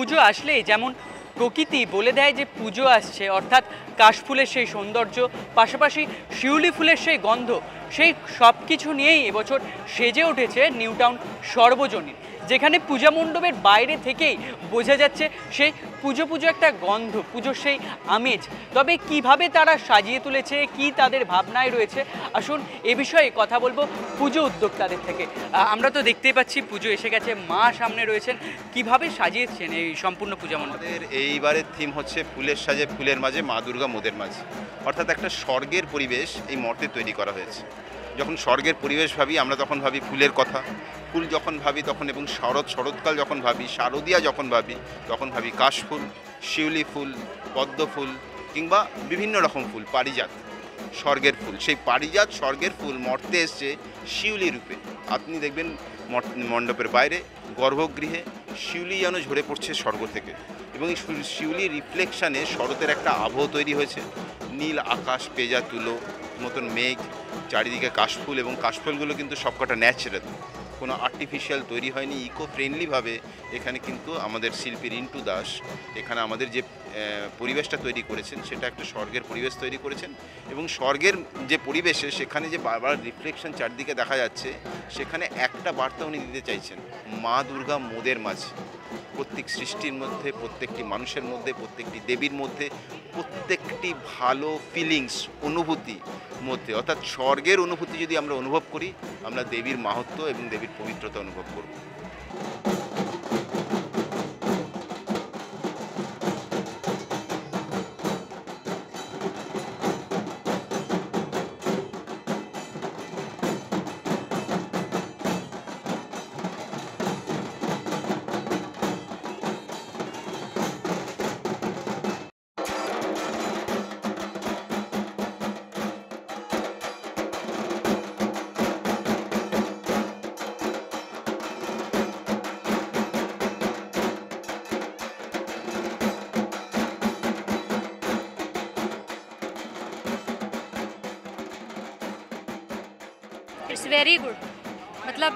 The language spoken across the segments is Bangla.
পুজো আসলেই যেমন প্রকৃতি বলে দেয় যে পুজো আসছে, অর্থাৎ কাশফুলের সেই সৌন্দর্য, পাশাপাশি শিউলি ফুলের সেই গন্ধ, সেই সব কিছু নিয়েই এবছর সেজে উঠেছে নিউ টাউন সর্বজনীন, যেখানে পূজা মণ্ডপের বাইরে থেকেই বোঝা যাচ্ছে সেই পুজো পুজো একটা গন্ধ, পুজোর সেই আমেজ। তবে কিভাবে তারা সাজিয়ে তুলেছে, কি তাদের ভাবনায় রয়েছে, আসুন এ বিষয়ে কথা বলবো পুজো উদ্যোক্তাদের থেকে। আমরা তো দেখতেই পাচ্ছি পুজো এসে গেছে, মা সামনে রয়েছেন, কিভাবে সাজিয়েছেন এই সম্পূর্ণ পূজা মণ্ডপ? আমাদের এইবারের থিম হচ্ছে ফুলের সাজে ফুলের মাঝে মা দুর্গা মোদের মাঝে, অর্থাৎ একটা স্বর্গের পরিবেশ এই মর্তে তৈরি করা হয়েছে। যখন স্বর্গের পরিবেশ ভাবি আমরা তখন ভাবি ফুলের কথা, ফুল যখন ভাবি তখন, এবং শরৎকাল যখন ভাবি, শারদিয়া যখন ভাবি তখন ভাবি কাশফুল, শিউলি ফুল, পদ্ম ফুল, কিংবা বিভিন্ন রকম ফুল, পারিজাত স্বর্গের ফুল। সেই পারিজাত স্বর্গের ফুল মর্তে এসছে শিউলি রূপে। আপনি দেখবেন মণ্ডপের বাইরে গর্ভগৃহে শিউলি যেন ঝরে পড়ছে স্বর্গ থেকে, এবং এই শিউলির রিফ্লেকশানে শরতের একটা আবহ তৈরি হয়েছে। নীল আকাশ, পেজা তুলো মতন মেঘ, চারিদিকে কাশফুল, এবং কাশফুলগুলো কিন্তু সবকটা ন্যাচারাল, কোনো আর্টিফিশিয়াল তৈরি হয়নি, ইকো ফ্রেন্ডলিভাবে এখানে কিন্তু আমাদের শিল্পী রিন্টু দাস এখানে আমাদের যে পরিবেশটা তৈরি করেছেন সেটা একটা স্বর্গের পরিবেশ তৈরি করেছেন। এবং স্বর্গের যে পরিবেশে সেখানে যে বারবার রিফ্লেকশন চারদিকে দেখা যাচ্ছে, সেখানে একটা বার্তা উনি দিতে চাইছেন, মা দুর্গা মোদের মাঝে, প্রত্যেক সৃষ্টির মধ্যে, প্রত্যেকটি মানুষের মধ্যে, প্রত্যেকটি দেবীর মধ্যে, প্রত্যেকটি ভালো ফিলিংস, অনুভূতি মধ্যে, অর্থাৎ স্বর্গের অনুভূতি যদি আমরা অনুভব করি, আমরা দেবীর মাহাত্ম্য এবং দেবীর পবিত্রতা অনুভব করব। It's very good. मतलब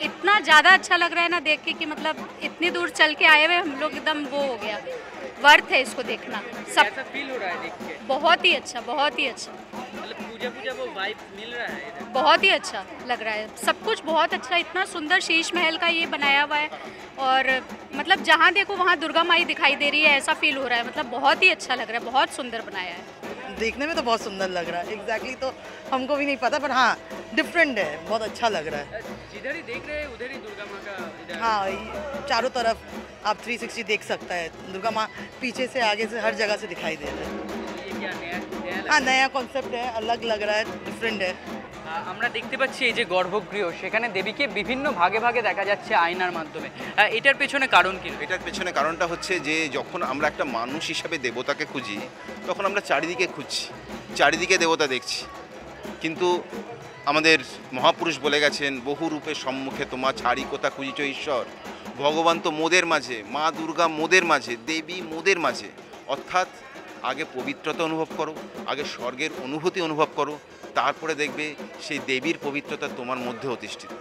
इतना ज़्यादा अच्छा लग रहा है ना देख के कि मतलब इतनी दूर चल के आए हुए हम लोग एकदम वो हो गया, वर्थ है इसको देखना। सब कैसा फील हो रहा है देख के? बहुत ही अच्छा, बहुत ही अच्छा, मतलब पूजा पूजा वो वाइब मिल रहा है इधर? बहुत ही अच्छा लग रहा है। सब कुछ बहुत अच्छा, इतना सुंदर शीश महल का ये बनाया हुआ है, और मतलब जहाँ देखो वहाँ दुर्गा माई दिखाई दे रही है, ऐसा फील हो रहा है। मतलब बहुत ही अच्छा लग रहा है, बहुत सुंदर बनाया है। देखने में तो बहुत सुंदर लग रहा है, एग्जैक्टली तो हमको भी नहीं पता, पर हाँ डिफरेंट है, बहुत अच्छा लग रहा है। जिधर ही देख रहे हैं उधर ही दुर्गा माँ का इधर। हाँ चारों तरफ आप 360 देख सकता है, दुर्गा माँ पीछे से आगे से हर जगह से दिखाई दे रहा है। ये क्या नया नया हाँ नया कॉन्सेप्ट है, अलग लग रहा है, डिफरेंट है। আমরা দেখতে পাচ্ছি এই যে গর্ভগৃহ, সেখানে দেবীকে বিভিন্ন ভাগে ভাগে দেখা যাচ্ছে আয়নার মাধ্যমে। এটার পেছনে কারণ কি? এটার পেছনে কারণটা হচ্ছে যে যখন আমরা একটা মানুষ হিসাবে দেবতাকে খুঁজি, তখন আমরা চারিদিকে খুঁজছি, চারিদিকে দেবতা দেখছি, কিন্তু আমাদের মহাপুরুষ বলে গেছেন, বহু রূপের সম্মুখে তোমা ছাড়ি কোথা খুঁজিছ ঈশ্বর। ভগবান তো মোদের মাঝে, মা দুর্গা মোদের মাঝে, দেবী মোদের মাঝে। অর্থাৎ আগে পবিত্রতা অনুভব করো, আগে স্বর্গের অনুভূতি অনুভব করো, তারপরে দেখবে সেই দেবীর পবিত্রতা তোমার মধ্যে অধিষ্ঠিত।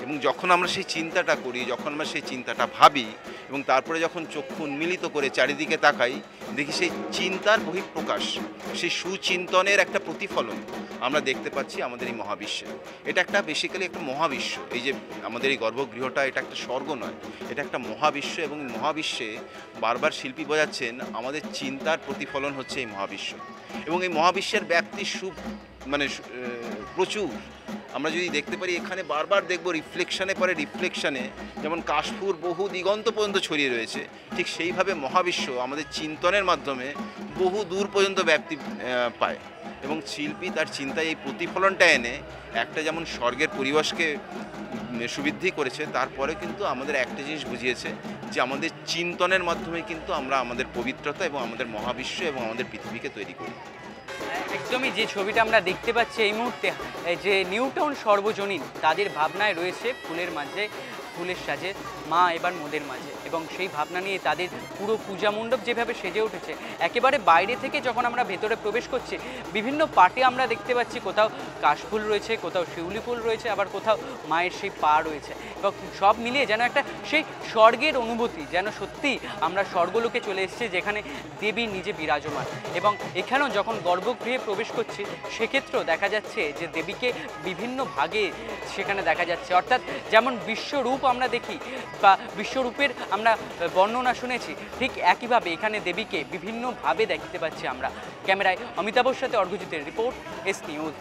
এবং যখন আমরা সেই চিন্তাটা করি, যখন আমরা সেই চিন্তাটা ভাবি, এবং তারপরে যখন চক্ষু উন্মিলিত করে চারিদিকে তাকাই, দেখি সেই চিন্তার বহিঃপ্রকাশ, সেই সুচিন্তনের একটা প্রতিফলন আমরা দেখতে পাচ্ছি আমাদের এই মহাবিশ্বে। এটা একটা বেসিক্যালি একটা মহাবিশ্ব। এই যে আমাদের এই গর্ভগৃহটা, এটা একটা স্বর্গ নয়, এটা একটা মহাবিশ্ব। এবং মহাবিশ্বে বারবার শিল্পী বোঝাচ্ছেন আমাদের চিন্তার প্রতিফলন হচ্ছে এই মহাবিশ্ব। এবং এই মহাবিশ্বের ব্যাপ্তি প্রচুর। আমরা যদি দেখতে পারি, এখানে বারবার দেখব রিফ্লেকশানে পরে রিফ্লেকশানে, যেমন কাশফুল বহু দিগন্ত পর্যন্ত ছড়িয়ে রয়েছে, ঠিক সেইভাবে মহাবিশ্ব আমাদের চিন্তনের মাধ্যমে বহু দূর পর্যন্ত ব্যাপ্তি পায়। এবং শিল্পী তার চিন্তায় এই প্রতিফলনটা এনে একটা যেমন স্বর্গের পরিবেশকে সুবৃদ্ধি করেছে, তারপরে কিন্তু আমাদের একটা জিনিস বুঝিয়েছে যে আমাদের চিন্তনের মাধ্যমে কিন্তু আমরা আমাদের পবিত্রতা এবং আমাদের মহাবিশ্ব এবং আমাদের পৃথিবীকে তৈরি করি। একদমই যে ছবিটা আমরা দেখতে পাচ্ছি এই মুহূর্তে, যে নিউ টাউন সর্বজনীন তাদের ভাবনায় রয়েছে ফুলের মাঝে ফুলের সাজে মা এবার মোদের মাঝে। এবং সেই ভাবনা নিয়ে তাদের পুরো পূজা মণ্ডপ যেভাবে সেজে উঠেছে, একেবারে বাইরে থেকে যখন আমরা ভেতরে প্রবেশ করছি বিভিন্ন পার্টে আমরা দেখতে পাচ্ছি কোথাও কাশফুল রয়েছে, কোথাও শিউলি ফুল রয়েছে, আবার কোথাও মায়ের সেই পা রয়েছে এবং সব মিলিয়ে যেন একটা সেই স্বর্গের অনুভূতি, যেন সত্যি আমরা স্বর্গলোকে চলে এসেছি যেখানে দেবী নিজে বিরাজমান। এবং এখানেও যখন গর্ভগৃহে প্রবেশ করছি সেক্ষেত্রেও দেখা যাচ্ছে যে দেবীকে বিভিন্ন ভাগে সেখানে দেখা যাচ্ছে, অর্থাৎ যেমন বিশ্বরূপ আমরা দেখি বা বিশ্বরূপের আমরা বর্ণনা শুনেছি, ঠিক একইভাবে এখানে দেবীকে বিভিন্নভাবে দেখতে পাচ্ছি আমরা। ক্যামেরায় অমিতাভর সাথে অর্ঘ্যজিতের রিপোর্ট, এস নিউজ।